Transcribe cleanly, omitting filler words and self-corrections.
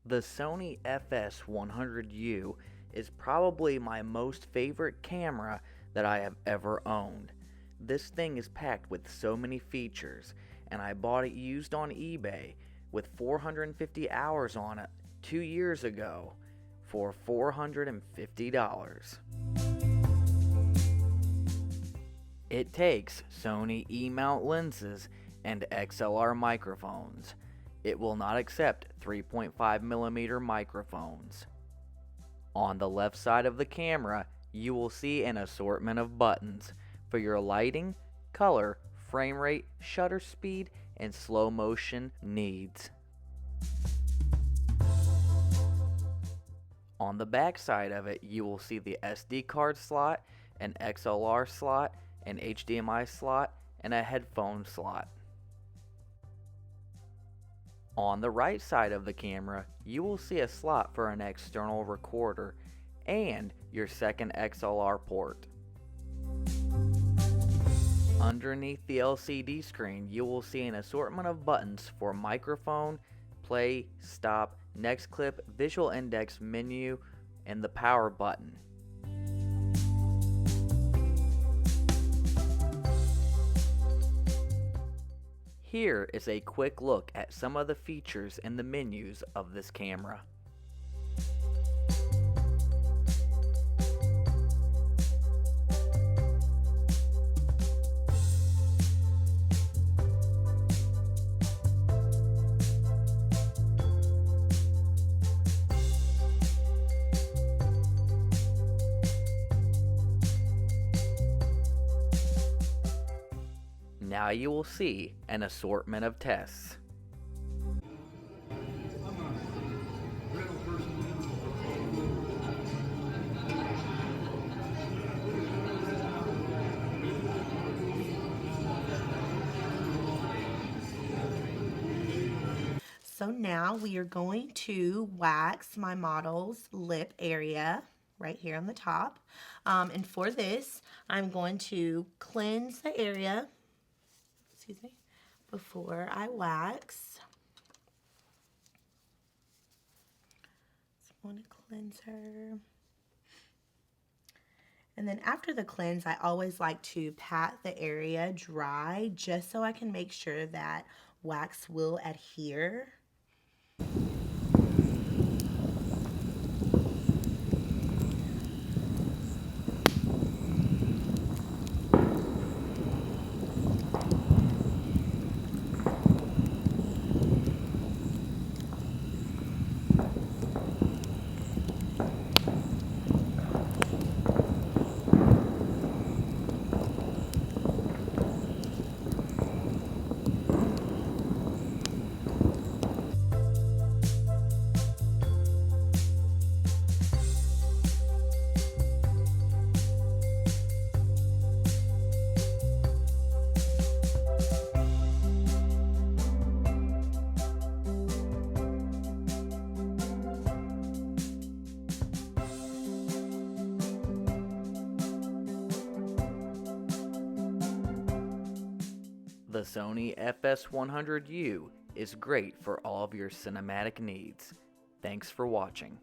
The Sony FS100U is probably my most favorite camera that I have ever owned. This thing is packed with so many features, and I bought it used on eBay with 450 hours on it 2 years ago for $450. It takes Sony E-mount lenses and XLR microphones. It will not accept 3.5mm microphones. On the left side of the camera, you will see an assortment of buttons for your lighting, color, frame rate, shutter speed, and slow motion needs. On the back side of it, you will see the SD card slot, an XLR slot, an HDMI slot, and a headphone slot. On the right side of the camera, you will see a slot for an external recorder and your second XLR port. Underneath the LCD screen, you will see an assortment of buttons for microphone, play, stop, next clip, visual index, menu, and the power button. Here is a quick look at some of the features and the menus of this camera. Now you will see an assortment of tests. So now we are going to wax my model's lip area right here on the top. And for this, I'm going to cleanse the area, excuse me, before I wax. So I want to cleanse her. And then after the cleanse, I always like to pat the area dry just so I can make sure that wax will adhere. The Sony FS100U is great for all of your cinematic needs. Thanks for watching.